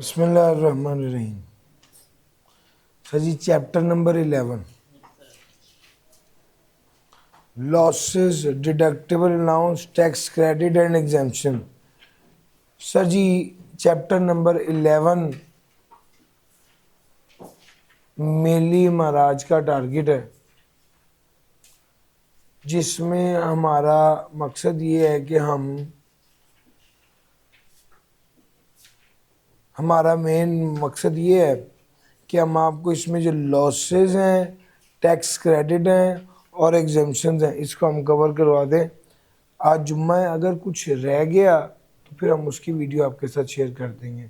बिस्मिल्लाहिर्रहमानिर्रहीम। Sir ji chapter number 11 losses deductible allowance tax credit and exemption. Sir ji chapter number 11 mainly महाराज का target है, जिसमें हमारा मकसद ये है कि हमारा मेन मकसद ये है कि हम आपको इसमें जो लॉसेस हैं, टैक्स क्रेडिट हैं और एग्जेम्पशंस हैं, इसको हम कवर करवा दें। आज जुम्मा है, अगर कुछ रह गया तो फिर हम उसकी वीडियो आपके साथ शेयर कर देंगे।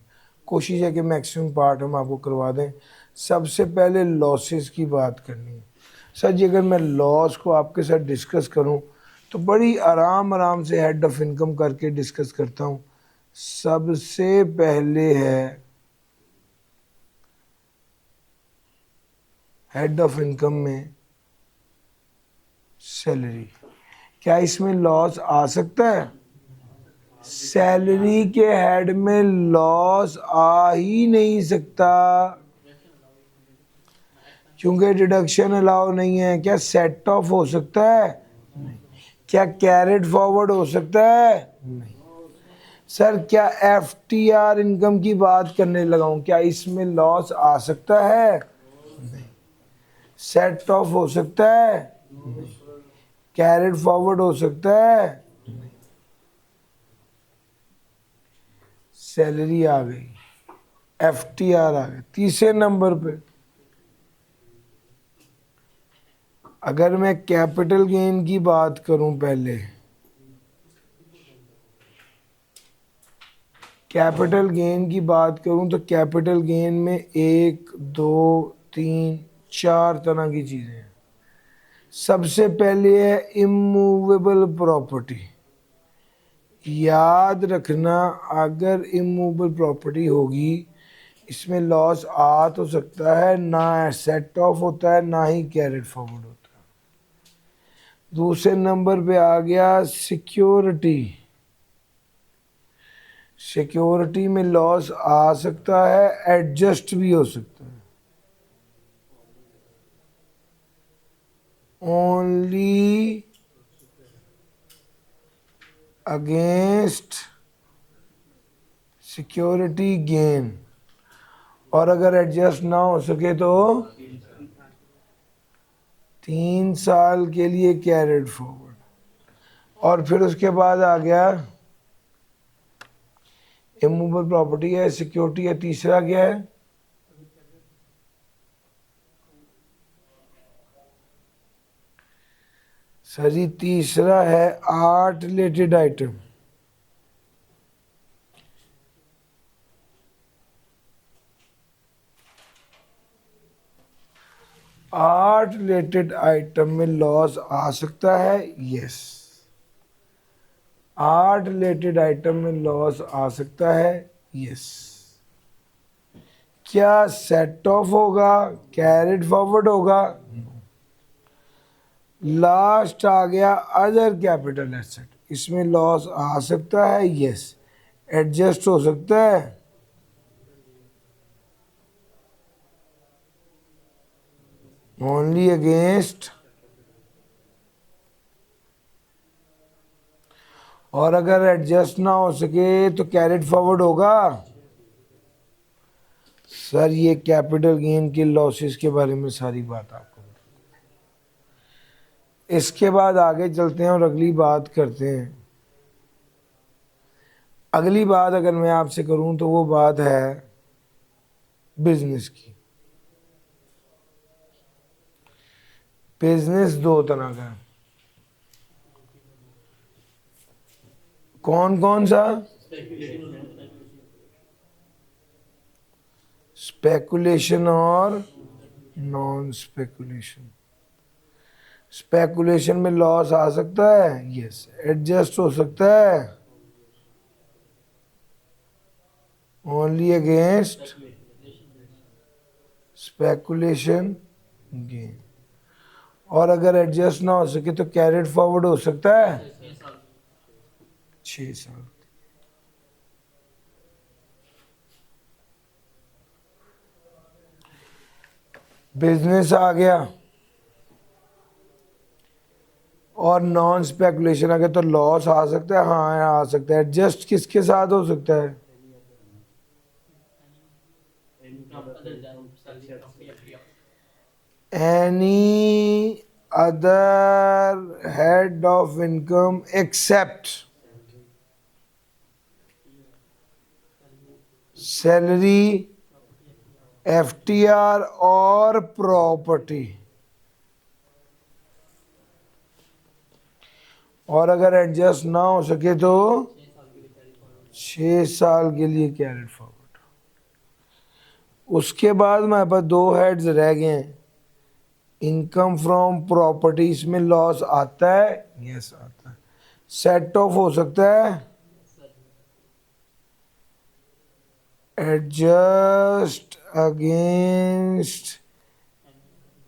कोशिश है कि मैक्सिमम पार्ट हम आपको करवा दें। सबसे पहले लॉसेस की बात करनी है। सर जी अगर मैं लॉस को आपके साथ डिस्कस करूं तो बड़ी आराम से हेड ऑफ इनकम करके डिस्कस करता हूं। सबसे पहले है हेड ऑफ इनकम में सैलरी। क्या इसमें लॉस आ सकता है? सैलरी के हेड में लॉस आ ही नहीं सकता, क्योंकि डिडक्शन अलाउ नहीं है। क्या सेट ऑफ हो सकता है? नहीं। क्या कैरेट फॉरवर्ड हो सकता है? नहीं। सर क्या एफटीआर इनकम की बात करने लगा हूं, क्या इसमें लॉस आ सकता है? नहीं। सेट ऑफ हो सकता है? नहीं। कैरेट फॉरवर्ड हो सकता है? सैलरी आ गई, एफटीआर आ गई। तीसरे नंबर पे अगर मैं कैपिटल गेन की बात करूं, पहले कैपिटल गेन की बात करूं तो कैपिटल गेन में 1 2 3 4 तरह की चीज़ें हैं। सबसे पहले है इमूवेबल प्रॉपर्टी। याद रखना, अगर इमूवेबल प्रॉपर्टी होगी इसमें लॉस आ तो सकता है, ना सेट ऑफ होता है ना ही कैरेट फॉरवर्ड होता है। दूसरे नंबर पे आ गया सिक्योरिटी। सिक्योरिटी में लॉस आ सकता है, एडजस्ट भी हो सकता है। ओनली अगेंस्ट सिक्योरिटी गेन, और अगर एडजस्ट ना हो सके तो 3 साल के लिए कैरेट फॉरवर्ड। और फिर उसके बाद आ गया इमूवेबल प्रॉपर्टी है, सिक्योरिटी है, तीसरा क्या है? सर जी तीसरा है art related item. Art related item में लॉस आ सकता है, यस। आर्ट रिलेटेड आइटम में लॉस आ सकता है, यस। क्या सेट ऑफ होगा, कैरेट फॉरवर्ड होगा? लास्ट आ गया अदर कैपिटल एसेट। इसमें लॉस आ सकता है, यस। एडजस्ट हो सकता है, ओनली अगेंस्ट। और अगर एडजस्ट ना हो सके तो कैरेट फॉरवर्ड होगा। सर ये कैपिटल गेन के लॉसेस के बारे में सारी बात आपको। इसके बाद आगे चलते हैं और अगली बात करते हैं। अगली बात अगर मैं आपसे करूं तो वो बात है बिजनेस की। बिजनेस दो तरह का है। कौन कौन सा? स्पेकुलेशन और नॉन स्पेकुलेशन। स्पेकुलेशन में लॉस आ सकता है, यस। एडजस्ट हो सकता है, ओनली अगेंस्ट स्पेकुलेशन गेन। और अगर एडजस्ट ना हो सके तो कैरेट फॉरवर्ड हो सकता है 6 साल। बिजनेस आ गया और नॉन स्पेकुलेशन आ गया, तो लॉस आ सकता है, हाँ आ सकता है। एडजस्ट किसके साथ हो सकता है? Any other head of income except salary, FTR और प्रॉपर्टी। और अगर एडजस्ट ना हो सके तो 6 साल के लिए कैरेट फॉरवर्ड। उसके बाद हमारे पास 2 हेड्स रह गए हैं। इनकम फ्रॉम प्रॉपर्टीज में लॉस आता है, यस आता है। सेट ऑफ हो सकता है, adjust against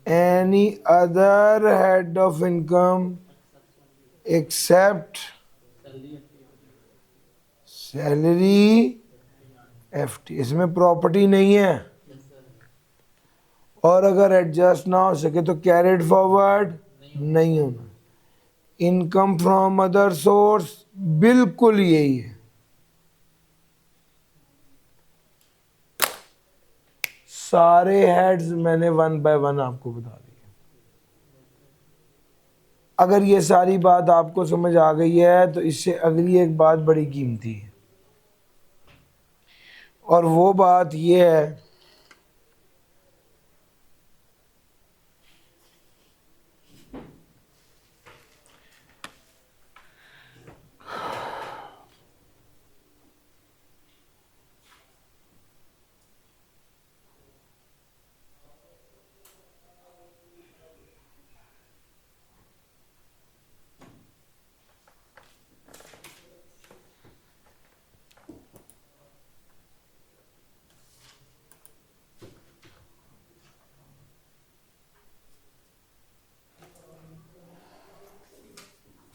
any other head of income except salary, FT. इसमें प्रॉपर्टी नहीं है। और अगर एडजस्ट ना हो सके तो कैरेट फॉरवर्ड नहीं होना। इनकम फ्रॉम अदर सोर्स बिल्कुल यही है। सारे हेड्स मैंने 1 बाय 1 आपको बता दिए। अगर ये सारी बात आपको समझ आ गई है तो इससे अगली एक बात बड़ी कीमती है, और वो बात ये है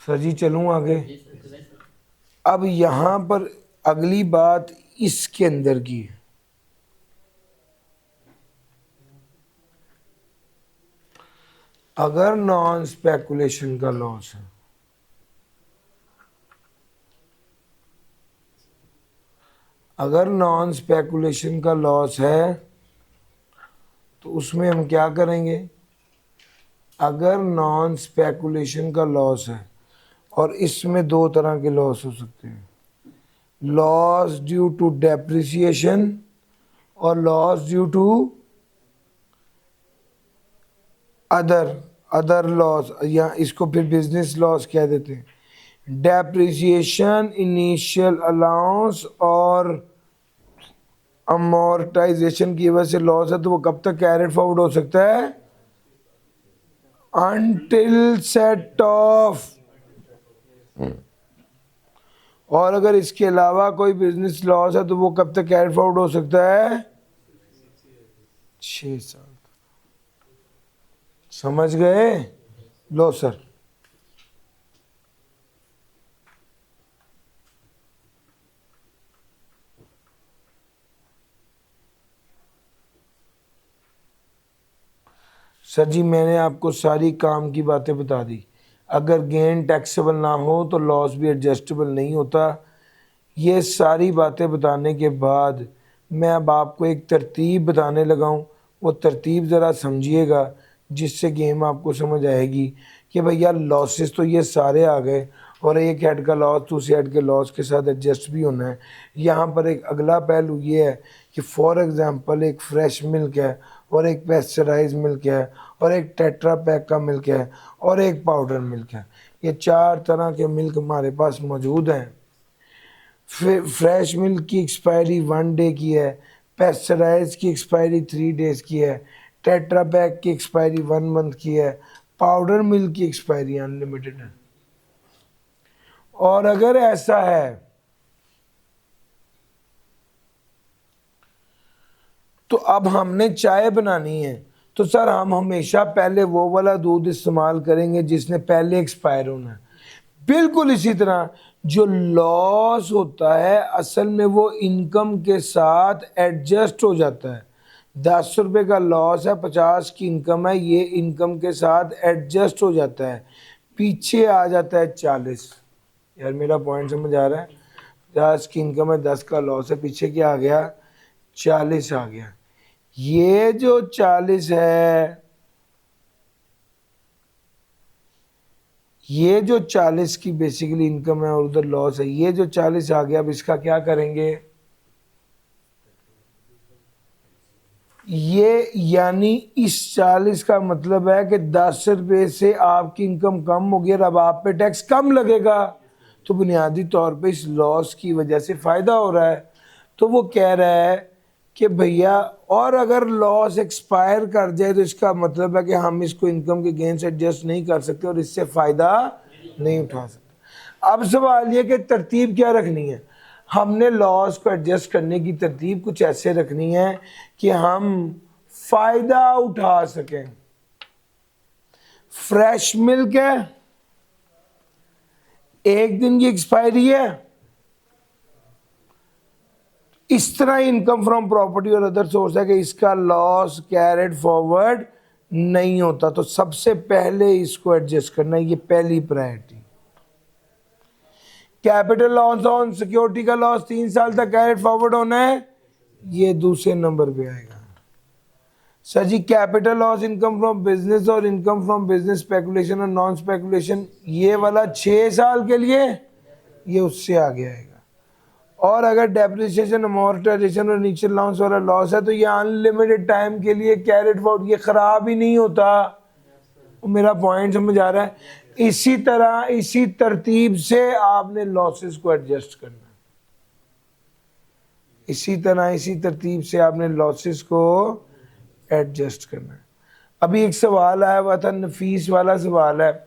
सर जी, चलूं आगे। अब यहां पर अगली बात इसके अंदर की है। अगर नॉन स्पेकुलेशन का लॉस है, अगर नॉन स्पेकुलेशन का लॉस है तो उसमें हम क्या करेंगे? अगर नॉन स्पेकुलेशन का लॉस है, और इसमें 2 तरह के लॉस हो सकते हैं, लॉस ड्यू टू डेप्रिसिएशन और loss due to other loss, या इसको फिर बिजनेस लॉस कह देते हैं। डेप्रिसिएशन इनिशियल अलाउंस और अमोर्टाइजेशन की वजह से लॉस है, तो वो कब तक कैरेट फॉरवर्ड हो सकता है? Until set of. और अगर इसके अलावा कोई बिजनेस लॉस है तो वो कब तक कैरेट फॉरवर्ड हो सकता है? 6 साल। समझ गए? लो सर। सर जी, मैंने आपको सारी काम की बातें बता दी। अगर गेन टैक्सेबल ना हो तो लॉस भी एडजस्टेबल नहीं होता। ये सारी बातें बताने के बाद मैं अब आपको एक तरतीब बताने लगा हूँ। वो तरतीब ज़रा समझिएगा, जिससे गेम आपको समझ आएगी कि भैया लॉसेस तो ये सारे आ गए, और एक हेड का लॉस दूसरे हेड के लॉस के साथ एडजस्ट भी होना है। यहाँ पर एक अगला पहलू ये है कि फॉर एग्ज़ाम्पल एक फ्रेश मिल्क है, और एक पेस्चराइज मिल्क है, और एक टेट्रा पैक का मिल्क है, और एक पाउडर मिल्क है। ये 4 तरह के मिल्क हमारे पास मौजूद हैं। फ्रेश मिल्क की एक्सपायरी 1 डे की है, पेस्चराइज की एक्सपायरी 3 डेज़ की है, टेट्रा पैक की एक्सपायरी 1 मंथ की है, पाउडर मिल्क की एक्सपायरी अनलिमिटेड है। और अगर ऐसा है तो अब हमने चाय बनानी है, तो सर हम हमेशा पहले वो वाला दूध इस्तेमाल करेंगे जिसने पहले एक्सपायर होना है। बिल्कुल इसी तरह जो लॉस होता है असल में वो इनकम के साथ एडजस्ट हो जाता है। 10 रुपये का लॉस है, 50 की इनकम है, ये इनकम के साथ एडजस्ट हो जाता है, पीछे आ जाता है 40। यार मेरा पॉइंट समझ आ रहा है? 50 की इनकम है, 10 का लॉस है, पीछे क्या आ गया? 40 आ गया। ये जो 40 है, ये जो 40 की बेसिकली इनकम है और उधर लॉस है, ये जो 40 आ गया, अब इसका क्या करेंगे? ये यानी इस 40 का मतलब है कि 10 रुपये से आपकी इनकम कम होगी और अब आप पे टैक्स कम लगेगा। तो बुनियादी तौर पे इस लॉस की वजह से फ़ायदा हो रहा है। तो वो कह रहा है कि भैया, और अगर लॉस एक्सपायर कर जाए तो इसका मतलब है कि हम इसको इनकम के गेन से एडजस्ट नहीं कर सकते और इससे फ़ायदा नहीं उठा सकते। अब सवाल ये कि तरतीब क्या रखनी है? हमने लॉस को एडजस्ट करने की तरतीब कुछ ऐसे रखनी है कि हम फ़ायदा उठा सकें। फ्रेश मिल्क है, 1 दिन की एक्सपायरी है, इस तरह इनकम फ्रॉम प्रॉपर्टी और अदर सोर्स है कि इसका लॉस कैरेड फॉरवर्ड नहीं होता। तो सबसे पहले इसको एडजस्ट करना है, ये पहली priority. Capital loss on security का लॉस 3 साल तक कैरेड फॉरवर्ड होना है, ये दूसरे नंबर पे आएगा। Sir ji, capital loss income from business और इनकम फ्रॉम बिजनेस स्पेकुलेशन और नॉन स्पेकुलेशन, ये वाला 6 साल के लिए, ये उससे आगे आएगा। और अगर डेप्रिसिएशन, अमोर्टाइजेशन और इनिशियल अलाउंस वाला लॉस है तो ये अनलिमिटेड टाइम के लिए कैरेट फॉरवर्ड, ये खराब ही नहीं होता। मेरा पॉइंट समझ आ रहा है? इसी तरह इसी तरतीब से आपने लॉसेस को एडजस्ट करना है। इसी तरह इसी तरतीब से आपने लॉसेस को एडजस्ट करना है। अभी एक सवाल आया हुआ था, नफीस वाला सवाल है,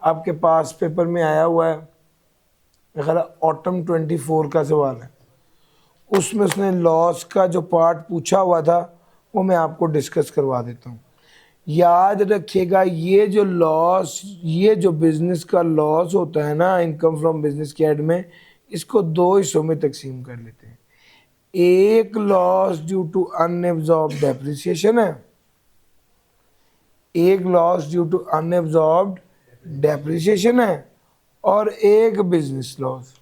आपके पास पेपर में आया हुआ है, मेरा ऑटम 24 का सवाल है। उसमें उसने लॉस का जो पार्ट पूछा हुआ था वो मैं आपको डिस्कस करवा देता हूँ। याद रखिएगा, ये जो लॉस, ये जो बिजनेस का लॉस होता है ना, इनकम फ्रॉम बिजनेस के हेड में, इसको 2 हिस्सों में तकसीम कर लेते हैं। एक loss due to unabsorbed depreciation है, एक loss due to unabsorbed depreciation है, और एक बिजनेस लॉस।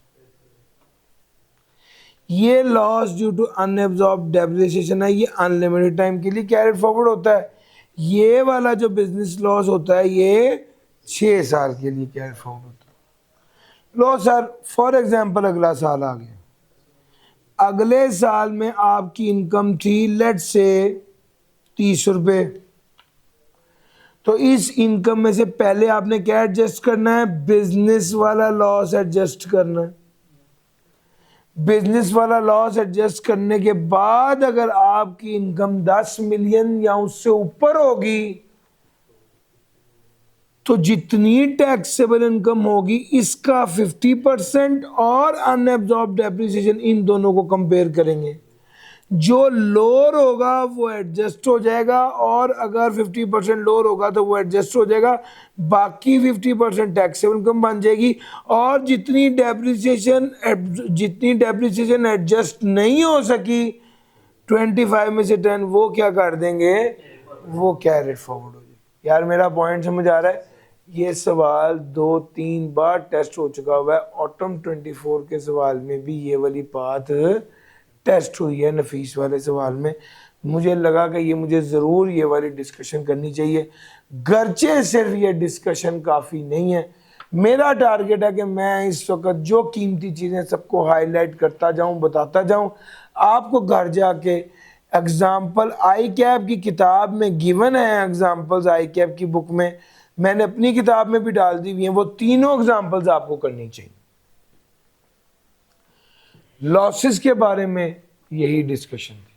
ये loss due to unabsorbed depreciation है, ये अनलिमिटेड टाइम के लिए कैरेड फॉरवर्ड होता है। ये वाला जो बिजनेस लॉस होता है, ये 6 साल के लिए कैरेड फॉरवर्ड होता है। लो सर, फॉर एग्जांपल अगला साल आ गया, अगले साल में आपकी इनकम थी लेट से 30 रुपये। तो इस इनकम में से पहले आपने क्या एडजस्ट करना है? बिजनेस वाला लॉस एडजस्ट करना है। बिजनेस वाला लॉस एडजस्ट करने के बाद अगर आपकी इनकम 10 मिलियन या उससे ऊपर होगी तो जितनी टैक्सेबल इनकम होगी इसका 50% और अनएब्जॉर्ब डेप्रिसिएशन, इन दोनों को कंपेयर करेंगे। जो लोअर होगा वो एडजस्ट हो जाएगा, और अगर 50% लोअर होगा तो वो एडजस्ट हो जाएगा, बाकी 50% टैक्सेबल इनकम बन जाएगी। और जितनी डेप्रिसिएशन एडजस्ट नहीं हो सकी 25 में से 10, वो क्या कर देंगे? वो कैरेट फॉरवर्ड हो जाएगी। यार मेरा पॉइंट समझ आ रहा है? ये सवाल 2-3 बार टेस्ट हो चुका हुआ है। ऑटम 24 के सवाल में भी ये वाली बात टेस्ट हुई है, नफीस वाले सवाल में। मुझे लगा कि ये मुझे ज़रूर ये वाली डिस्कशन करनी चाहिए, गरचे सिर्फ ये डिस्कशन काफ़ी नहीं है। मेरा टारगेट है कि मैं इस वक्त जो कीमती चीज़ें सबको हाईलाइट करता जाऊं, बताता जाऊं। आपको घर जाके एग्जाम्पल आई कैप की किताब में गिवन है, एग्जाम्पल्स आई कैप की बुक में मैंने अपनी किताब में भी डाल दी हुई हैं, वो तीनों एग्जाम्पल्स आपको करनी चाहिए। लॉसेस के बारे में यही डिस्कशन थी।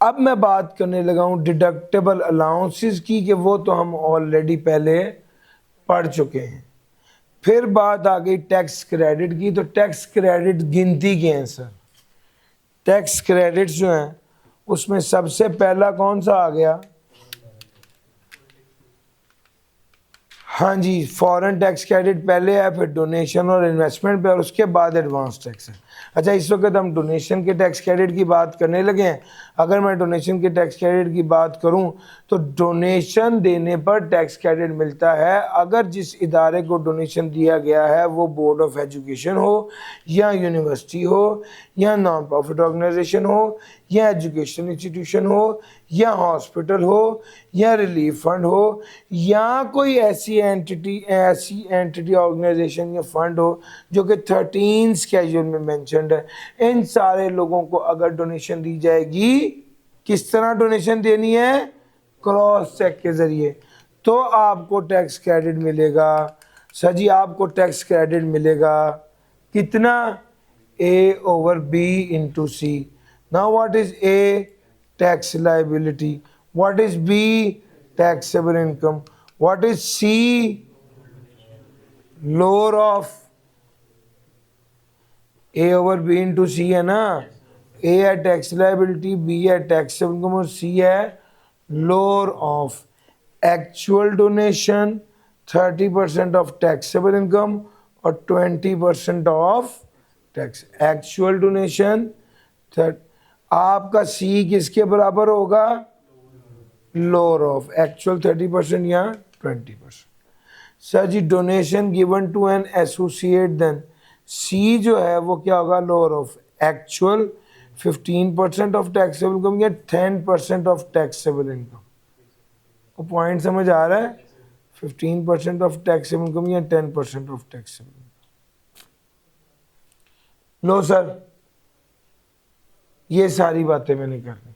अब मैं बात करने लगा हूं डिडक्टेबल अलाउंसेस की, कि वो तो हम ऑलरेडी पहले पढ़ चुके हैं। फिर बात आ गई टैक्स क्रेडिट की। तो टैक्स क्रेडिट गिनती के हैं सर। टैक्स क्रेडिट्स जो हैं उसमें सबसे पहला कौन सा आ गया? हाँ जी, फॉरेन टैक्स क्रेडिट पहले है, फिर डोनेशन और इन्वेस्टमेंट पे, और उसके बाद एडवांस टैक्स है। अच्छा, इस वक्त हम डोनेशन के टैक्स क्रेडिट की बात करने लगे हैं। अगर मैं डोनेशन के टैक्स क्रेडिट की बात करूं तो डोनेशन देने पर टैक्स क्रेडिट मिलता है अगर जिस इदारे को डोनेशन दिया गया है वो बोर्ड ऑफ एजुकेशन हो या यूनिवर्सिटी हो या नॉन प्रॉफिट ऑर्गेनाइजेशन हो या एजुकेशन इंस्टीट्यूशन हो या हॉस्पिटल हो या रिलीफ फंड हो या कोई ऐसी एंटिटी ऑर्गेनाइजेशन या फंड हो जो कि 13 स्केड्यूल में मेंशन्ड है। इन सारे लोगों को अगर डोनेशन दी जाएगी, किस तरह डोनेशन देनी है? क्रॉस चेक के जरिए, तो आपको टैक्स क्रेडिट मिलेगा। सर जी, आपको टैक्स क्रेडिट मिलेगा कितना? A/B into C. Now what is A? Tax liability. What is B? Taxable income. What is C? Lower of A/B into C है ना। A है टैक्स लाइबिलिटी, B है taxable income और C है lower of actual donation 30% of taxable income और 20% of tax. Actual donation आपका सी किसके बराबर होगा? लोअर ऑफ एक्चुअल 30% या 20%। Sir ji, donation given to an associate, then see जो है वो क्या होगा? Lower of actual 15% of taxable income या 10% ऑफ टैक्सेबल इनकम। वो पॉइंट समझ आ रहा है? 15% ऑफ टैक्सेबल इनकम या 10% of taxable income. Low sir, ये सारी बातें मैंने करनी।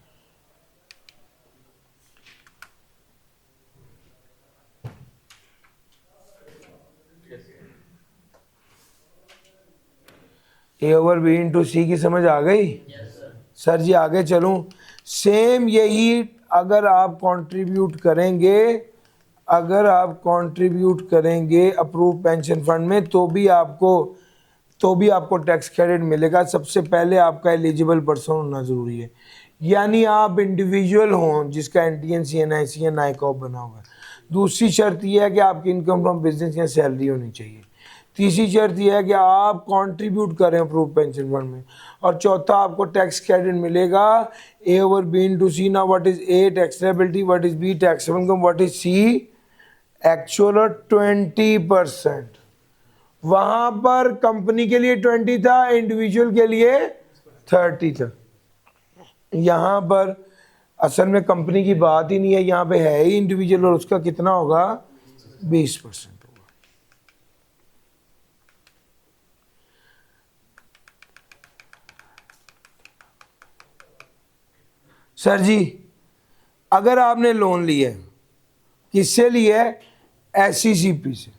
A/B into C की समझ आ गई? सर जी, आगे चलूं। सेम यही अगर आप कंट्रीब्यूट करेंगे, अगर आप कंट्रीब्यूट करेंगे अप्रूव पेंशन फंड में तो भी आपको टैक्स क्रेडिट मिलेगा। सबसे पहले आपका एलिजिबल पर्सन होना ज़रूरी है, यानी आप इंडिविजुअल हों जिसका NTNC NIC या नाइकॉप बना हुआ है। दूसरी शर्त यह है कि आपकी इनकम फ्रॉम बिजनेस या सैलरी होनी चाहिए। तीसरी शर्त यह है कि आप कंट्रीब्यूट करें अप्रूव पेंशन फंड में। और चौथा, आपको टैक्स क्रेडिट मिलेगा A/B into C। ना what is A? Tax liability. What is B? Taxable income. What is C? Actual और 20%। वहां पर कंपनी के लिए 20 था, इंडिविजुअल के लिए 30 था। यहां पर असल में कंपनी की बात ही नहीं है, यहां पे है ही इंडिविजुअल और उसका कितना होगा? 20% होगा। सर जी, अगर आपने लोन लिया है, किससे लिया है? SCCP से,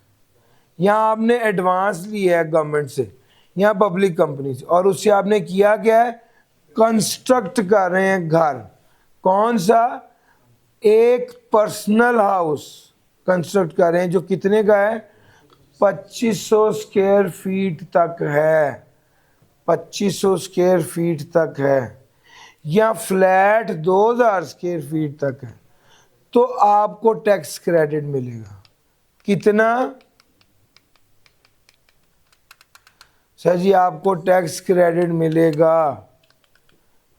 या आपने एडवांस लिया है गवर्नमेंट से या पब्लिक कंपनी से, और उससे आपने किया क्या है? कंस्ट्रक्ट कर रहे हैं घर। कौन सा? एक पर्सनल हाउस कंस्ट्रक्ट कर रहे हैं जो कितने का है? 2500 स्क्वायर फीट तक है। 2500 स्क्वायर फीट तक है, या फ्लैट 2000 स्क्वायर फीट तक है, तो आपको टैक्स क्रेडिट मिलेगा कितना? सर जी, आपको टैक्स क्रेडिट मिलेगा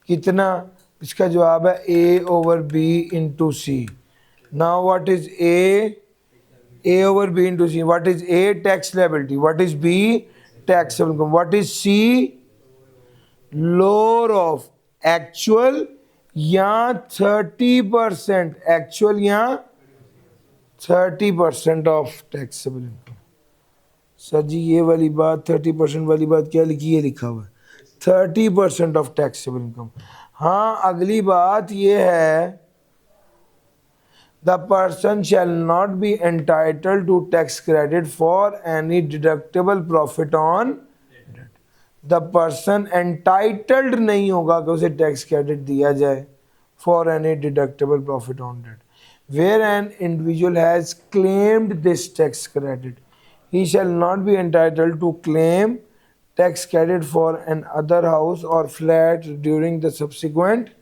कितना? इसका जवाब है A/B into C। Now what is A/B into C? What is A? Tax liability. What is B? Taxable income. What is C? Lower of actual या 30%, एक्चुअल या 30% ऑफ टैक्सेबल इनकम। सर जी, ये वाली बात 30% वाली बात क्या लिखी है? लिखा हुआ है 30% ऑफ टैक्सेबल इनकम। हाँ, अगली बात ये है, the person shall not be entitled to tax credit for any deductible profit on date. The person entitled नहीं होगा कि उसे टैक्स क्रेडिट दिया जाए for any deductible profit on date. Where an individual has claimed this tax credit, he shall not be entitled to claim tax credit for an other house or flat during the subsequent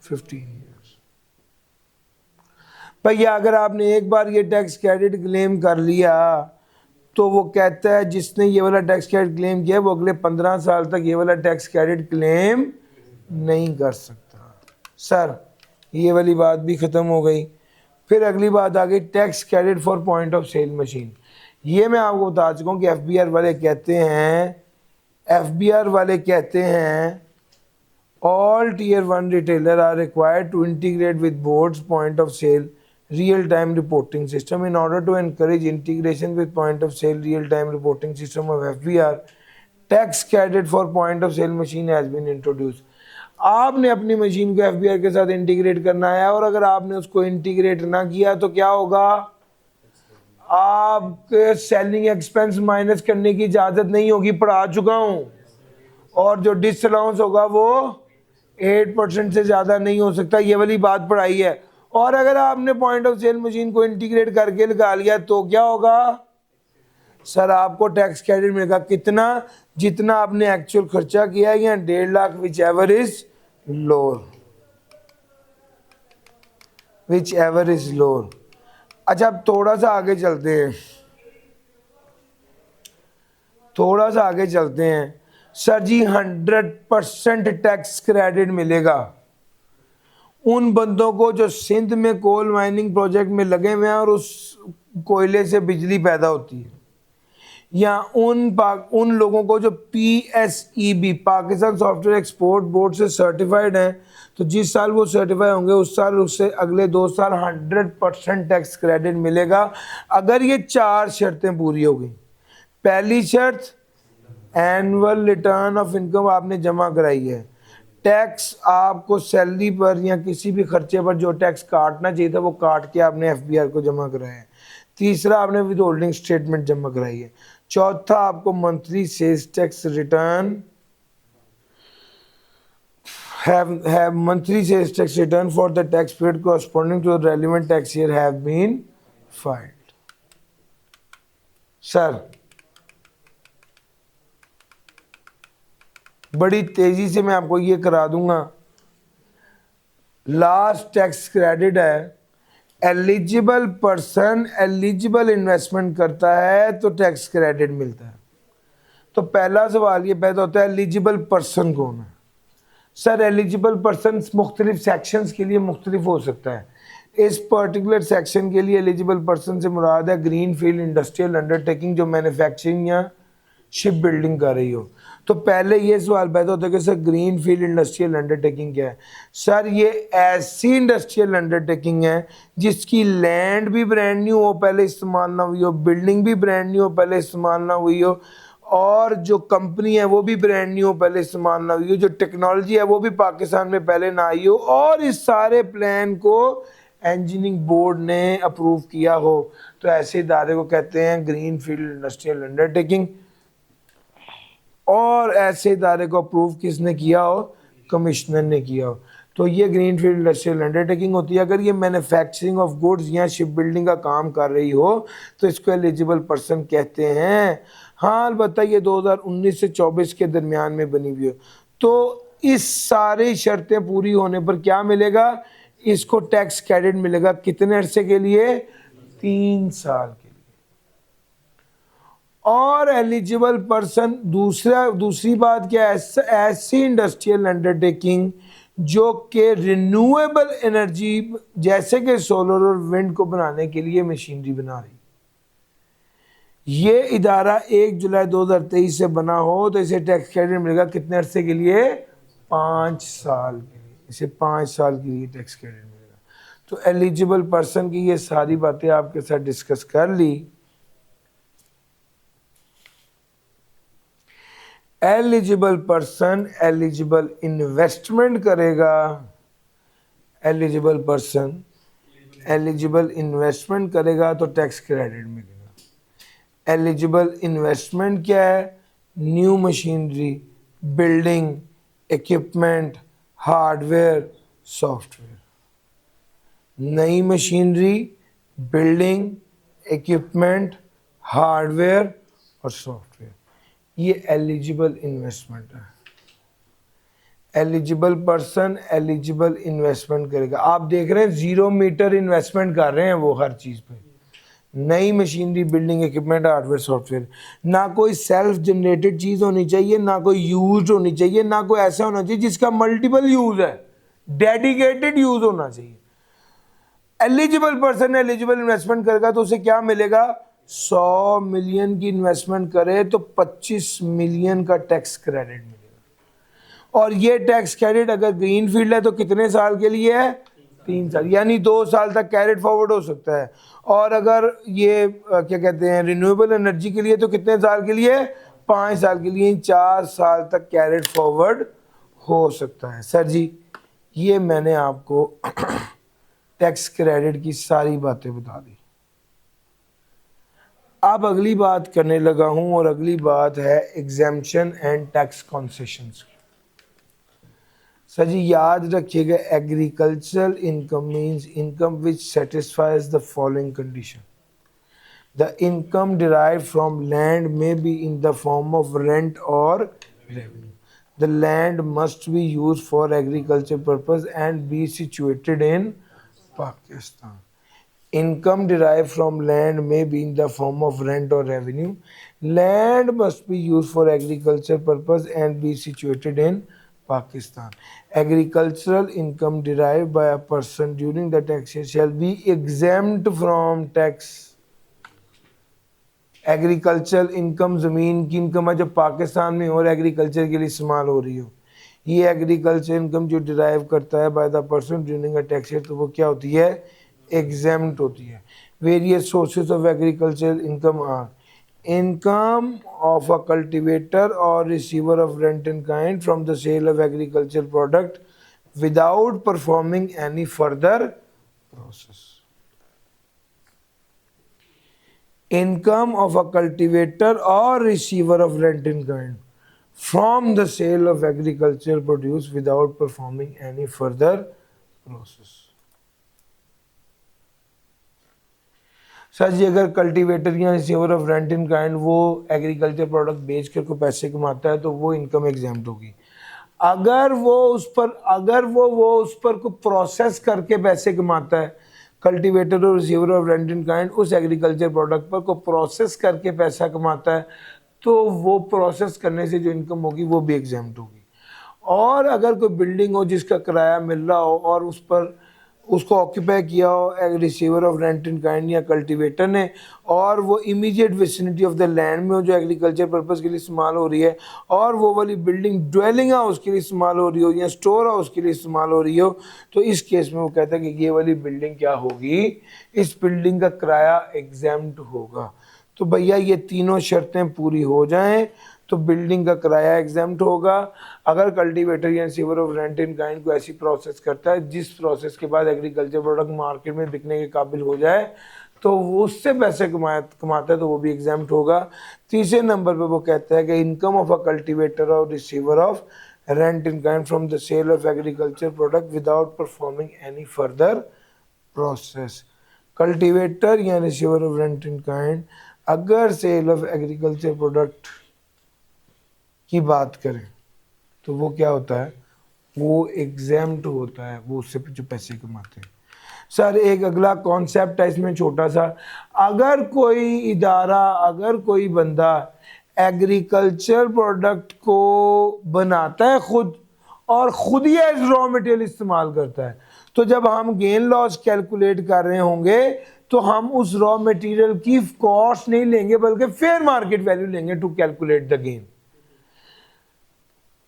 15 years। भैया, अगर आपने एक बार ये tax credit claim कर लिया तो वो कहता है जिसने ये वाला टैक्स क्रेडिट क्लेम किया वो अगले 15 साल तक ये वाला टैक्स क्रेडिट क्लेम नहीं कर सकता। सर ये वाली बात भी ख़त्म हो गई। फिर अगली बात आ गई tax credit for point of sale machine. ये मैं आपको बता चुका हूँ कि एफबीआर वाले कहते हैं all tier 1 retailer are required to integrate with board's point of sale real time reporting system. In order to encourage integration with point of sale real time reporting system of FBR, tax credit for point of sale machine has been introduced. आपने अपनी machine को FBR के साथ integrate करना है और अगर आपने उसको इंटीग्रेट ना किया तो क्या होगा, आपके सेलिंग एक्सपेंस माइनस करने की इजाजत नहीं होगी, पढ़ा चुका हूं। और जो डिसअलाउंस होगा वो 8% से ज़्यादा नहीं हो सकता, ये वाली बात पढ़ाई है। और अगर आपने पॉइंट ऑफ सेल मशीन को इंटीग्रेट करके लगा लिया तो क्या होगा, सर आपको टैक्स क्रेडिट मिलेगा। कितना, जितना आपने एक्चुअल खर्चा किया या 1.5 lakh, which ever is lower. अच्छा अब थोड़ा सा आगे चलते हैं। सर जी 100% टैक्स क्रेडिट मिलेगा उन बंदों को जो सिंध में कोल माइनिंग प्रोजेक्ट में लगे हुए हैं और उस कोयले से बिजली पैदा होती है, या उन लोगों को जो PSEB Pakistan software export board से सर्टिफाइड हैं, तो जिस साल वो सर्टिफाई होंगे उस साल उससे अगले 2 साल 100% टैक्स क्रेडिट मिलेगा अगर ये 4 शर्तें पूरी हो गई। पहली शर्त, एनुअल रिटर्न ऑफ इनकम आपने जमा कराई है, टैक्स आपको सैलरी पर या किसी भी खर्चे पर जो टैक्स काटना चाहिए था वो काट के आपने एफबीआर को जमा कराया है। तीसरा, आपने विद होल्डिंग स्टेटमेंट जमा कराई है। चौथा, आपको monthly sales tax return have monthly sales tax return for the tax period corresponding to the relevant tax year have been filed. Sir बड़ी तेजी से मैं आपको ये करा दूंगा। लास्ट टैक्स क्रेडिट है, एलिजिबल पर्सन एलिजिबल इन्वेस्टमेंट करता है तो टैक्स क्रेडिट मिलता है। तो पहला सवाल ये पैदा होता है एलिजिबल पर्सन कौन है। सर एलिजिबल पर्सन मुख्तलिफ सेक्शंस के लिए मुख्तलिफ हो सकता है। इस पर्टिकुलर सेक्शन के लिए एलिजिबल पर्सन से मुराद है ग्रीन फील्ड इंडस्ट्रियल अंडरटेकिंग जो मैन्युफैक्चरिंग या शिप बिल्डिंग कर रही हो। तो पहले ये सवाल पैदा होता है कि sir green field industrial undertaking क्या है। सर ये ऐसी इंडस्ट्रियल अंडरटेकिंग है जिसकी लैंड भी ब्रांड न्यू हो, पहले इस्तेमाल ना हुई हो, बिल्डिंग भी ब्रांड न्यू हो, पहले इस्तेमाल ना हुई हो, और जो कंपनी है वो भी ब्रांड न्यू हो, पहले इस्तेमाल ना हुई हो, जो टेक्नोलॉजी है वो भी पाकिस्तान में पहले ना आई हो, और इस सारे प्लान को इंजीनियरिंग बोर्ड ने अप्रूव किया हो। तो ऐसे इदारे को कहते हैं ग्रीन फील्ड इंडस्ट्रियल अंडरटेकिंग। और ऐसे इदारे को अप्रूव किसने किया हो, कमिश्नर ने किया हो। तो ये ग्रीन फील्ड इंडस्ट्रियल अंडरटेकिंग होती है। अगर ये मैन्युफैक्चरिंग ऑफ गुड्स या शिप बिल्डिंग का काम कर रही हो तो इसको एलिजिबल पर्सन कहते हैं। हाँ अलबत्ता ये 2019 से 24 के दरमियान में बनी हुई हो। तो इस सारी शर्तें पूरी होने पर क्या मिलेगा, इसको टैक्स क्रेडिट मिलेगा। कितने अरसे के लिए, 3 साल के लिए। और एलिजिबल पर्सन दूसरी बात क्या है, ऐसी इंडस्ट्रियल अंडरटेकिंग जो कि रिन्यूएबल एनर्जी जैसे कि सोलर और विंड को बनाने के लिए मशीनरी बना रही। ये इदारा 1 जुलाई 2023 से बना हो तो इसे टैक्स क्रेडिट मिलेगा कितने अरसे के लिए, 5 साल के लिए। इसे 5 साल के लिए टैक्स क्रेडिट मिलेगा। तो एलिजिबल पर्सन की ये सारी बातें आपके साथ डिस्कस कर ली। एलिजिबल पर्सन एलिजिबल इन्वेस्टमेंट करेगा, एलिजिबल पर्सन एलिजिबल इन्वेस्टमेंट करेगा तो टैक्स क्रेडिट मिलेगा। एलिजिबल इन्वेस्टमेंट क्या है, new machinery, building, equipment, hardware, software. नई मशीनरी, बिल्डिंग, इक्विपमेंट, हार्डवेयर और सॉफ्टवेयर, ये एलिजिबल इन्वेस्टमेंट है। एलिजिबल पर्सन एलिजिबल इन्वेस्टमेंट करेगा। आप देख रहे हैं 0 मीटर इन्वेस्टमेंट कर रहे हैं वो हर चीज़ पे। नई machinery, building equipment, hardware, software. ना कोई सेल्फ जनरेटेड चीज़ होनी चाहिए, ना कोई यूज होनी चाहिए, ना कोई ऐसा होना चाहिए जिसका मल्टीपल यूज है, डेडिकेटेड यूज होना चाहिए। एलिजिबल पर्सन एलिजिबल इन्वेस्टमेंट करेगा तो उसे क्या मिलेगा? 100 मिलियन की इन्वेस्टमेंट करे तो 25 मिलियन का टैक्स क्रेडिट मिलेगा। और ये टैक्स क्रेडिट अगर ग्रीन फील्ड है तो कितने साल के लिए है? 3 साल, यानी 2 साल तक कैरेट फॉरवर्ड हो सकता है। और अगर ये क्या कहते हैं रिन्यूएबल एनर्जी के लिए तो कितने साल के लिए? 5 साल के लिए, 4 साल तक कैरेट फॉरवर्ड हो सकता है। सर जी ये मैंने आपको टैक्स क्रेडिट की सारी बातें बता दी। अब अगली बात करने लगा हूं और अगली बात है exemption and tax concessions. Sir ji याद रखिएगा, agricultural income means income which satisfies the following condition. The income derived from land may be in the form of rent और revenue. The land must be used for agriculture purpose and be situated in Pakistan. Income derived from land may be in the form of rent or revenue. Land must be used for agriculture purpose and be situated in Pakistan. Agricultural income derived by a person during the tax year shall be exempt from tax. Agriculture income ज़मीन की income है जो पाकिस्तान में और agriculture के लिए इस्तेमाल हो रही हो, ये एग्रीकल्चर इनकम जो डिराइव करता है by the person during a tax year तो वो क्या होती है? एग्जेम्प्ट होती है। Various sources of agriculture income are income of a cultivator और receiver of rent in kind from the sale of agriculture product without performing any further process. Income of a cultivator or receiver of rent in kind from the sale of agricultural produce without performing any further process. Sir ji अगर cultivator या receiver of rent in kind वो agriculture product बेच कर को पैसे कमाता है तो वो इनकम एग्जाम्प्ट होगी। अगर वो उस पर को प्रोसेस करके पैसे कमाता है, कल्टीवेटर और receiver of rent in kind उस एग्रीकल्चर प्रोडक्ट पर को प्रोसेस करके पैसा कमाता है तो वो प्रोसेस करने से जो इनकम होगी वो भी एग्जाम्प्ट होगी। और अगर कोई बिल्डिंग हो जिसका किराया मिल रहा हो और उस पर उसको ऑक्यूपाई किया हो एक receiver of rent in kind या कल्टीवेटर ने और वो immediate vicinity of the land में हो जो एग्रीकल्चर पर्पस के लिए इस्तेमाल हो रही है और वो वाली बिल्डिंग ड्वेलिंग हाउस के लिए इस्तेमाल हो रही हो या स्टोर हाउस के लिए इस्तेमाल हो रही हो तो इस केस में वो कहता है कि ये वाली बिल्डिंग क्या होगी? इस बिल्डिंग का किराया एग्जेम्प्ट होगा। तो भैया ये तीनों शर्तें पूरी हो जाएं तो बिल्डिंग का किराया एग्जाम्प्ट होगा। अगर कल्टीवेटर या receiver of rent in kind को ऐसी प्रोसेस करता है जिस प्रोसेस के बाद एग्रीकल्चर प्रोडक्ट मार्केट में बिकने के काबिल हो जाए तो वो उससे पैसे कमाता है तो वो भी एग्जाम्प्ट होगा। तीसरे नंबर पे वो कहता है कि इनकम ऑफ अ कल्टीवेटर और receiver of rent in kind from the sale of agriculture product without performing any further process. Cultivator या receiver of rent in kind अगर सेल ऑफ एग्रीकल्चर प्रोडक्ट की बात करें तो वो क्या होता है? वो एग्जेम्प्ट होता है, वो उससे जो पैसे कमाते हैं। सर एक अगला कॉन्सेप्ट है इसमें छोटा सा, अगर कोई इदारा अगर कोई बंदा एग्रीकल्चर प्रोडक्ट को बनाता है खुद और खुद ही एज रॉ मटेरियल इस्तेमाल करता है तो जब हम गेन लॉस कैलकुलेट कर रहे होंगे तो हम उस रॉ मटेरियल की कॉस्ट नहीं लेंगे बल्कि फेयर मार्केट वैल्यू लेंगे टू कैलकुलेट द गेन।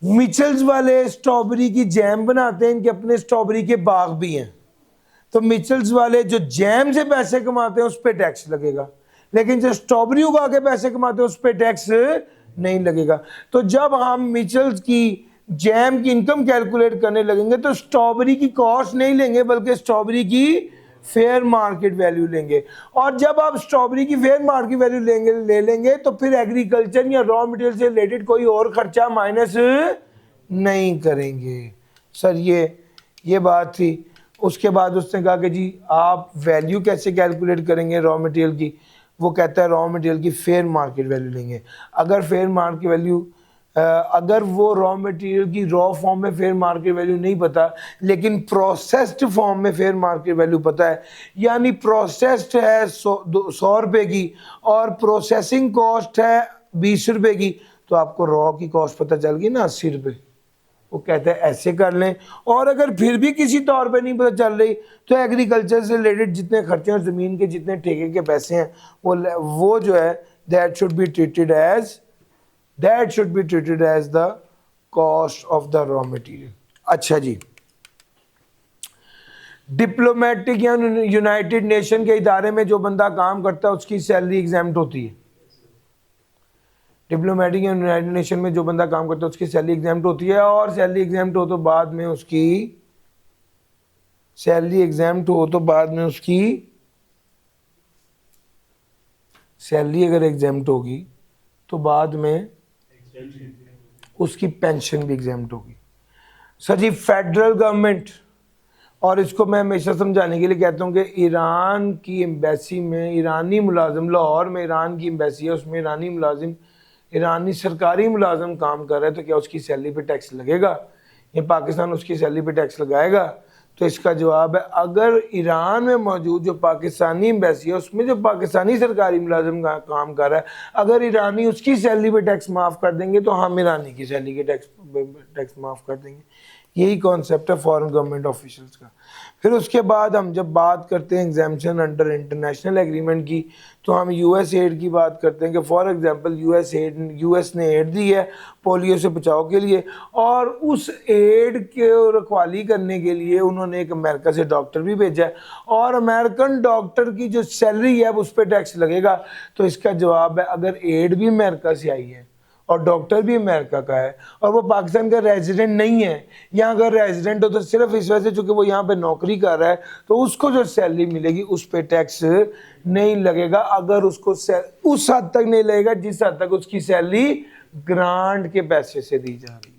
मिचल्स वाले स्ट्रॉबेरी की जैम बनाते हैं, इनके अपने स्ट्रॉबेरी के बाग भी हैं तो मिचल्स वाले जो जैम से पैसे कमाते हैं उस पर टैक्स लगेगा लेकिन जो स्ट्रॉबेरी उगा के पैसे कमाते हैं उस पर टैक्स नहीं लगेगा। तो जब हम मिचल्स की जैम की इनकम कैलकुलेट करने लगेंगे तो स्ट्रॉबेरी की कॉस्ट नहीं लेंगे बल्कि स्ट्रॉबेरी की फेयर मार्केट वैल्यू लेंगे और जब आप स्ट्रॉबेरी की फेयर मार्केट वैल्यू ले लेंगे तो फिर एग्रीकल्चर या रॉ मटेरियल से रिलेटेड कोई और खर्चा माइनस नहीं करेंगे। सर ये बात थी। उसके बाद उसने कहा कि जी आप वैल्यू कैसे कैलकुलेट करेंगे रॉ मटेरियल की? वो कहता है रॉ मटेरियल की फेयर मार्केट वैल्यू लेंगे। अगर फेयर मार्केट वैल्यू अगर वो रॉ मटेरियल की रॉ फॉर्म में फेयर मार्केट वैल्यू नहीं पता लेकिन प्रोसेस्ड फॉर्म में फेयर मार्केट वैल्यू पता है, यानी प्रोसेस्ड है 100 रुपये की और प्रोसेसिंग कॉस्ट है 20 रुपये की, तो आपको रॉ की कॉस्ट पता चल गई ना 80 रुपये। वो कहते हैं ऐसे कर लें। और अगर फिर भी किसी तौर पे नहीं पता चल रही तो एग्रीकल्चर से रिलेटेड जितने खर्चे हैं, ज़मीन के जितने ठेके के पैसे हैं, वो जो है that should be treated as the cost of the raw material. अच्छा जी, डिप्लोमेटिक या यूनाइटेड नेशन के इदारे में जो बंदा काम करता है उसकी सैलरी एग्जैम्प्ट होती है। डिप्लोमेटिक या यूनाइटेड नेशन में जो बंदा काम करता है उसकी सैलरी एग्जैम्प्ट होती है, और सैलरी एग्जैम्प्ट हो तो बाद में उसकी सैलरी अगर एग्जैम्प्ट होगी तो बाद में उसकी पेंशन भी एग्जैम्प्ट होगी। सर जी, फेडरल गवर्नमेंट, और इसको मैं हमेशा समझाने के लिए कहता हूँ कि ईरान की एम्बेसी में ईरानी मुलाजिम, लाहौर में ईरान की एम्बेसी है, उसमें ईरानी मुलाजिम, ईरानी सरकारी मुलाजिम काम कर रहा है, तो क्या उसकी सैलरी पे टैक्स लगेगा? ये पाकिस्तान उसकी सैलरी पे टैक्स लगाएगा? तो इसका जवाब है, अगर ईरान में मौजूद जो पाकिस्तानी एम्बेसी है उसमें जो पाकिस्तानी सरकारी मुलाजिम काम कर रहा है, अगर ईरानी उसकी सैलरी पे टैक्स माफ़ कर देंगे तो हम ईरानी की सैलरी के टैक्स माफ़ कर देंगे। यही कॉन्सेप्ट है फॉरेन गवर्नमेंट ऑफिशियल्स का। फिर उसके बाद हम जब बात करते हैं एग्जाम्पशन अंडर इंटरनेशनल एग्रीमेंट की, तो हम यूएस एड की बात करते हैं कि फॉर एग्जांपल यूएस ने एड दी है पोलियो से बचाव के लिए, और उस एड के रखवाली करने के लिए उन्होंने एक अमेरिका से डॉक्टर भी भेजा है, और अमेरिकन डॉक्टर की जो सैलरी है उस पर टैक्स लगेगा। तो इसका जवाब है, अगर एड भी अमेरिका से आई है और डॉक्टर भी अमेरिका का है और वो पाकिस्तान का रेजिडेंट नहीं है, या अगर रेजिडेंट हो तो सिर्फ इस वजह से चूंकि वो यहाँ पे नौकरी कर रहा है, तो उसको जो सैलरी मिलेगी उस पे टैक्स नहीं लगेगा। अगर उसको उस हद तक नहीं लगेगा जिस हद तक उसकी सैलरी ग्रांट के पैसे से दी जा रही है।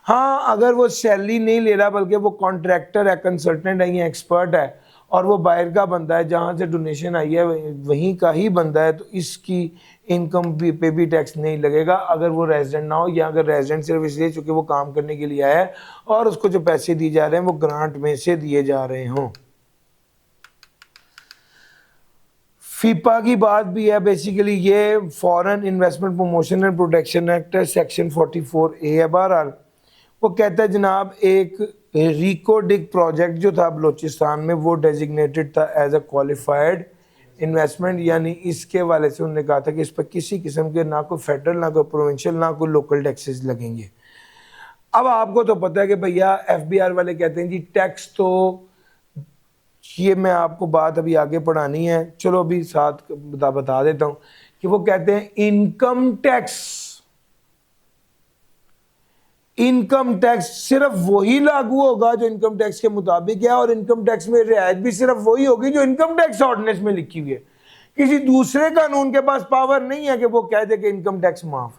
हाँ, अगर वो सैलरी नहीं ले रहा बल्कि वो कॉन्ट्रैक्टर है, कंसल्टेंट है या एक्सपर्ट है, और वो बाहर का बंदा है, जहाँ से डोनेशन आई है वहीं का ही बंदा है, तो इसकी इनकम पे भी टैक्स नहीं लगेगा अगर वो रेजिडेंट ना हो, या अगर रेजिडेंट सिर्फ इसलिए चूँकि वो काम करने के लिए आया है और उसको जो पैसे दिए जा रहे हैं वो ग्रांट में से दिए जा रहे हों। फीपा की बात भी है, बेसिकली ये foreign investment promotion and protection act है, सेक्शन 44A है। बहरहाल वो कहता है जनाब, एक रिकोडिक प्रोजेक्ट जो था बलोचिस्तान में वो डेजिग्नेटेड था एज अ क्वालिफाइड इन्वेस्टमेंट, यानी इसके वाले से उन्होंने कहा था कि इस पर किसी किस्म के ना कोई फेडरल ना कोई प्रोविंशियल ना कोई लोकल टैक्सेस लगेंगे। अब आपको तो पता है कि भैया FBR वाले कहते हैं जी टैक्स, तो ये मैं आपको बात अभी आगे पढ़ानी है, चलो अभी साथ बता देता हूँ कि वो कहते हैं इनकम टैक्स सिर्फ वही लागू होगा जो इनकम टैक्स के मुताबिक है, और इनकम टैक्स में रियायत भी सिर्फ वही होगी जो इनकम टैक्स ऑर्डिनेंस में लिखी हुई है। किसी दूसरे कानून के पास पावर नहीं है कि वो कह दे कि इनकम टैक्स माफ।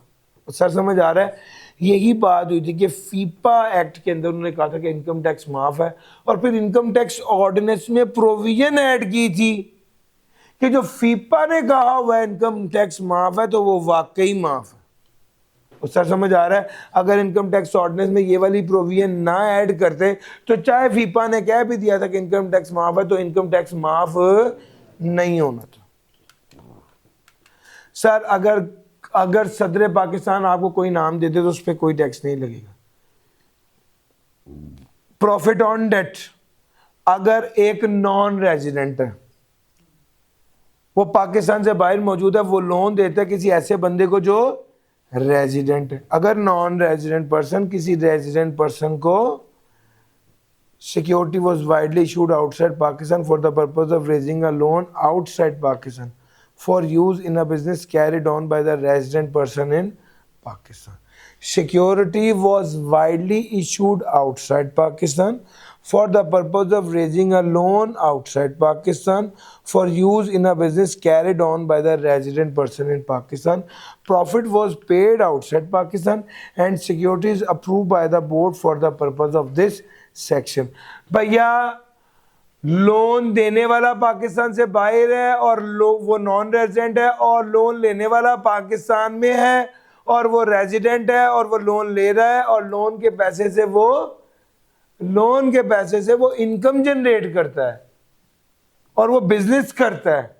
सर समझ आ रहा है? यही बात हुई थी कि फीपा एक्ट के अंदर उन्होंने कहा था कि इनकम टैक्स माफ है, और फिर इनकम टैक्स ऑर्डिनेंस में प्रोविजन ऐड की थी कि जो फीपा ने कहा हुआ इनकम टैक्स माफ है तो वो वाकई माफ है। सर समझ आ रहा है? अगर इनकम टैक्स ऑर्डिनेंस में ये वाली प्रोविजन ना ऐड करते तो चाहे फीपा ने कह भी दिया था कि इनकम टैक्स माफ है, तो इनकम टैक्स माफ नहीं होना था। सर अगर सदर पाकिस्तान आपको कोई नाम दे दे तो उस पर कोई टैक्स नहीं लगेगा। प्रॉफिट ऑन डेट, अगर एक नॉन रेजिडेंट है, वो पाकिस्तान से बाहर मौजूद है, वो लोन देता है किसी ऐसे बंदे को जो रेजिडेंट है, अगर नॉन रेजिडेंट पर्सन किसी रेजिडेंट पर्सन को security was widely issued outside Pakistan for the purpose of raising a loan outside Pakistan for use in a business carried on by the resident person in Pakistan. Security was widely issued outside Pakistan for the purpose of raising a loan outside Pakistan for use in a business carried on by the resident person in Pakistan. Profit was paid outside Pakistan and securities approved by the board for the purpose of this section. भैया loan देने वाला पाकिस्तान से बाहर है और वो non resident है, और लोन लेने वाला पाकिस्तान में है और वो रेजिडेंट है, और वो लोन ले रहा है और लोन के पैसे से वो इनकम जनरेट करता है और वो बिजनेस करता है।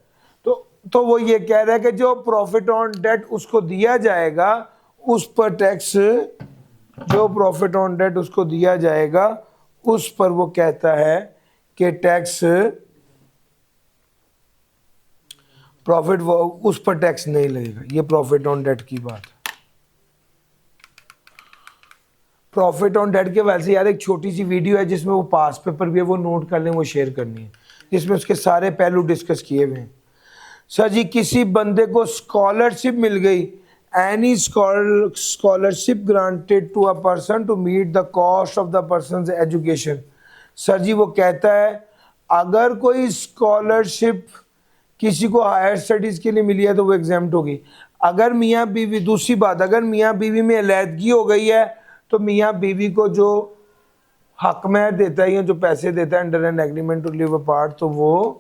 तो वो ये कह रहा है कि जो प्रॉफिट ऑन डेट उसको दिया जाएगा उस पर टैक्स, जो प्रॉफिट ऑन डेट उसको दिया जाएगा उस पर वो कहता है कि टैक्स, प्रॉफिट उस पर टैक्स नहीं लगेगा। ये प्रॉफिट ऑन डेट की बात। प्रॉफिट ऑन डेट के वैसे यार एक छोटी सी वीडियो है जिसमें वो पास पेपर भी है, वो नोट कर लें, वो शेयर करनी है, जिसमें उसके सारे पहलू डिस्कस किए हुए हैं। सर जी, किसी बंदे को स्कॉलरशिप मिल गई, any scholarship granted to a person to meet the cost of the person education. Sir ji वो कहता है अगर कोई स्कॉलरशिप किसी को हायर स्टडीज के लिए मिली है तो वो एग्जाम्प्ट होगी। अगर मियाँ बीवी, दूसरी बात, अगर मियाँ बीवी में अलहदगी हो गई है तो मियाँ बीवी को जो हक महर देता है या जो पैसे देता है under an agreement to live apart, तो वो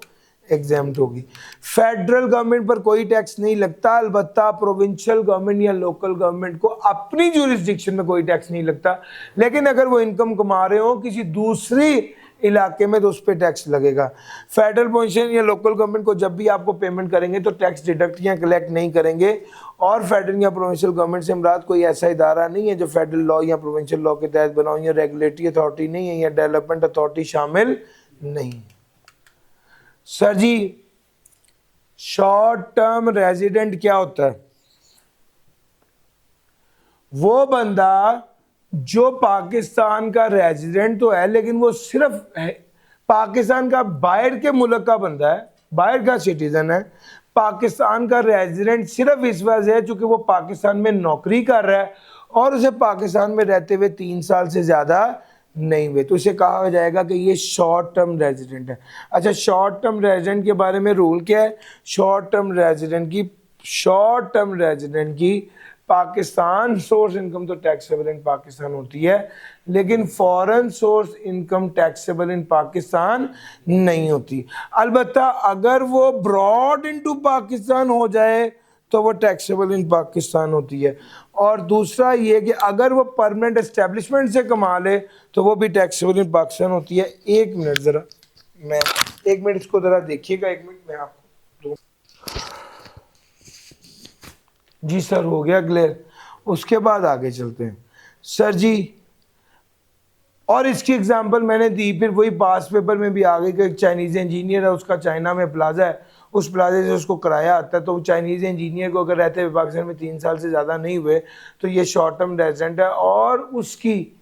एग्जाम्प्ट होगी। फेडरल गवर्नमेंट पर कोई टैक्स नहीं लगता, अलबत्ता प्रोविंशियल गवर्नमेंट या लोकल गवर्नमेंट को अपनी जुरिस्डिक्शन में कोई टैक्स नहीं लगता, लेकिन अगर वो इनकम कमा रहे हो किसी दूसरी इलाके में तो उस पर टैक्स लगेगा। फेडरल प्रोविंशियल या लोकल गवर्नमेंट को जब भी आपको पेमेंट करेंगे तो टैक्स डिडक्ट या कलेक्ट नहीं करेंगे। और फेडरल या प्रोविंशियल गवर्नमेंट से मुराद कोई ऐसा इदारा नहीं है जो फेडरल लॉ या प्रोविंशियल लॉ के तहत बनाओ, या रेगुलेटरी अथॉरिटी नहीं है, या डेवलपमेंट अथॉरिटी शामिल नहीं है। सर जी, शॉर्ट टर्म रेजिडेंट क्या होता है? वो बंदा जो पाकिस्तान का रेजिडेंट तो है लेकिन वो सिर्फ है पाकिस्तान का, बाहर के मुल्क का बंदा है, बाहर का सिटीजन है, पाकिस्तान का रेजिडेंट सिर्फ इस वजह है चूंकि वो पाकिस्तान में नौकरी कर रहा है और उसे पाकिस्तान में रहते हुए 3 साल से ज़्यादा नहीं हुए, तो इसे कहा जाएगा कि ये शॉर्ट टर्म रेजिडेंट है। अच्छा, शॉर्ट टर्म रेजिडेंट के बारे में रूल क्या है? शॉर्ट टर्म रेजिडेंट की पाकिस्तान सोर्स इनकम तो टैक्सेबल इन पाकिस्तान होती है, लेकिन foreign source income taxable in Pakistan नहीं होती। अलबत्ता अगर वो ब्रॉड इनटू पाकिस्तान हो जाए तो वो टैक्सेबल इन पाकिस्तान होती है। और दूसरा ये कि अगर वो परमानेंट एस्टेब्लिशमेंट से कमा ले तो वो भी टैक्सेबल इन पाकिस्तान होती है। एक मिनट ज़रा, मैं 1 मिनट इसको ज़रा देखिएगा, 1 मिनट मैं आपको। जी सर, हो गया क्लियर। उसके बाद आगे चलते हैं सर जी। और इसकी एग्जांपल मैंने दी, फिर वही पास पेपर में भी आ गई कि एक चाइनीज़ इंजीनियर है, उसका चाइना में प्लाजा है, उस प्लाजे से उसको किराया आता है, तो चाइनीज़ इंजीनियर को अगर रहते हुए पाकिस्तान में 3 साल से ज़्यादा नहीं हुए तो ये शॉर्ट टर्म रेजिडेंट है और उसकी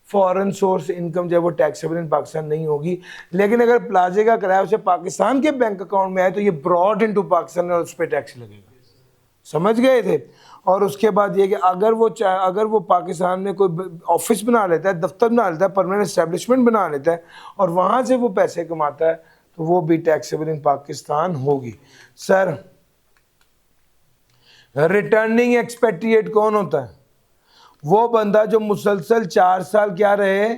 फॉरेन सोर्स इनकम जो है वो टैक्सेबल इन पाकिस्तान नहीं होगी। लेकिन अगर प्लाजे का किराया उसे पाकिस्तान के बैंक अकाउंट में आए तो ये ब्रॉड इनटू पाकिस्तान और उस पर टैक्स लगेगा। समझ गए थे? और उसके बाद ये कि अगर वो पाकिस्तान में कोई ऑफिस बना लेता है, दफ्तर बना लेता है, परमानेंट एस्टेब्लिशमेंट बना लेता है और वहाँ से वो पैसे कमाता है तो वो भी टैक्सेबल इन पाकिस्तान होगी। सर, रिटर्निंग एक्सपेट्रिएट कौन होता है? वो बंदा जो मुसलसल 4 साल क्या रहे,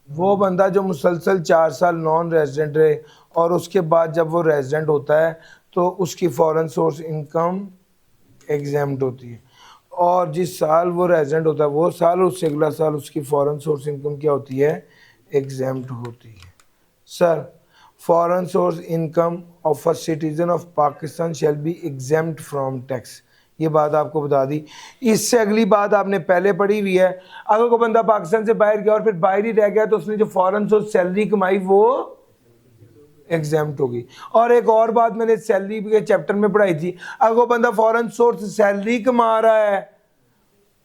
वो बंदा जो मुसलसल 4 साल नॉन रेजिडेंट रहे और उसके बाद जब वो रेजिडेंट होता है तो उसकी फॉरेन सोर्स इनकम एग्जाम्प्ट होती है, और जिस साल वो रेजिडेंट होता है वो साल, उससे अगला साल उसकी फॉरेन सोर्स इनकम क्या होती है? एग्जाम्प्ट होती है। Sir, foreign source income of a citizen of Pakistan shall be exempt from tax. ये बात आपको बता दी। इससे अगली बात आपने पहले पढ़ी हुई है, अगर कोई बंदा पाकिस्तान से बाहर गया और फिर बाहर ही रह गया तो उसने जो फॉरेन सोर्स सैलरी कमाई वो एग्जाम्प्ट होगी। और एक और बात मैंने सैलरी के चैप्टर में पढ़ाई थी, अगर वो बंदा फॉरेन सोर्स सैलरी कमा रहा है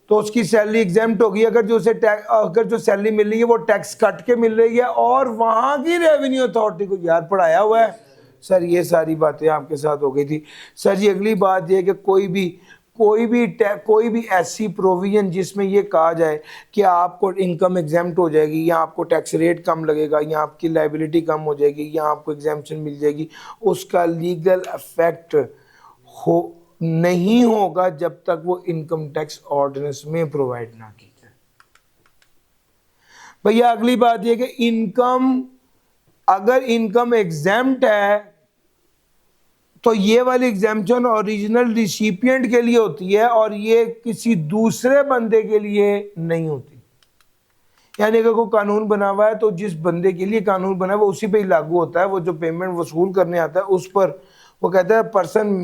तो उसकी सैलरी एग्जाम्प्ट होगी अगर जो सैलरी मिल रही है वो टैक्स कट के मिल रही है और वहां की रेवेन्यू अथॉरिटी को याद पढ़ाया हुआ है। सर, ये सारी बातें आपके साथ हो गई थी। सर जी, अगली बात ये है कि कोई भी ऐसी प्रोविजन जिसमें ये कहा जाए कि आपको इनकम एग्जाम्प्ट हो जाएगी या आपको टैक्स रेट कम लगेगा या आपकी लायबिलिटी कम हो जाएगी या आपको एग्जाम्पशन मिल जाएगी, उसका लीगल इफेक्ट नहीं होगा जब तक वो इनकम टैक्स ऑर्डिनेंस में प्रोवाइड ना की जाए। भैया, अगली बात ये कि इनकम अगर इनकम एग्जेम्प्ट है तो ये वाली एग्जाम्पशन ओरिजिनल रिसिपिएंट के लिए होती है और ये किसी दूसरे बंदे के लिए नहीं होती। यानी अगर कोई कानून बना हुआ है तो जिस बंदे के लिए कानून बना हुआ है उसी पे ही लागू होता है। वो जो पेमेंट वसूल करने आता है उस पर वो कहता है पर्सन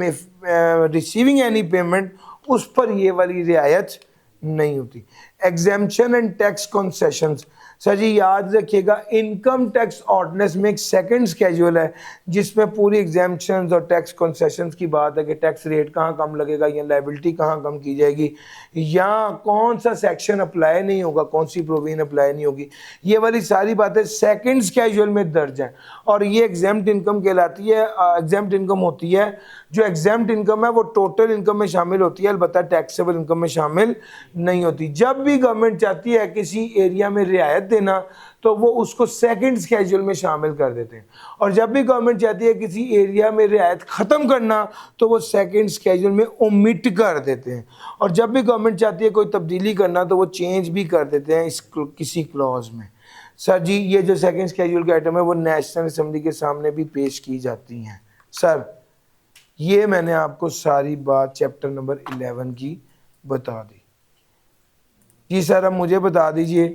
रिसीविंग एनी पेमेंट, उस पर ये वाली रियायत नहीं होती। Exemption and tax concessions, sir ji याद रखिएगा इनकम टैक्स ऑर्डिनेंस में एक सेकंड स्केड्यूल है जिसमें पूरी एग्जेम्पशंस और टैक्स कंसेशंस की बात है कि टैक्स रेट कहाँ कम लगेगा या लायबिलिटी कहाँ कम की जाएगी या कौन सा सेक्शन अप्लाई नहीं होगा, कौन सी प्रोविजन अप्लाई नहीं होगी। ये वाली सारी बातें सेकंड स्केड्यूल में दर्ज हैं और ये एग्जेम्प्ट इनकम कहलाती है। एग्जेम्प्ट इनकम होती है, जो एग्जेम्प्ट इनकम है वो टोटल इनकम में शामिल होती है, अलबत्ता टैक्सेबल इनकम में शामिल नहीं होती। जब भी गवर्नमेंट चाहती है किसी एरिया में रियायत देना तो वो उसको सेकंड स्केड्यूल में शामिल कर देते हैं, और जब भी गवर्नमेंट चाहती है किसी एरिया में रियायत ख़त्म करना तो वो सेकंड स्केड्यूल में ओमिट कर देते हैं, और जब भी गवर्नमेंट चाहती है कोई तब्दीली करना तो वो चेंज भी कर देते हैं इस किसी क्लॉज में। सर जी ये जो सेकंड स्केड्यूल के आइटम है वो नेशनल असेंबली के सामने भी पेश की जाती हैं। सर ये मैंने आपको सारी बात चैप्टर नंबर 11 की बता दी। जी सर अब मुझे बता दीजिए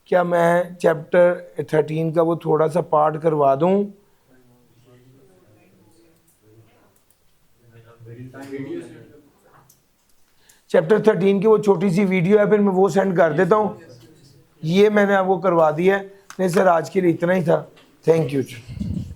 क्या मैं चैप्टर 13 का वो थोड़ा सा पार्ट करवा दूं? चैप्टर 13 की वो छोटी सी वीडियो है, फिर मैं वो सेंड कर देता हूं। ये मैंने आपको करवा दिया है। नहीं सर आज के लिए इतना ही था। Thank you.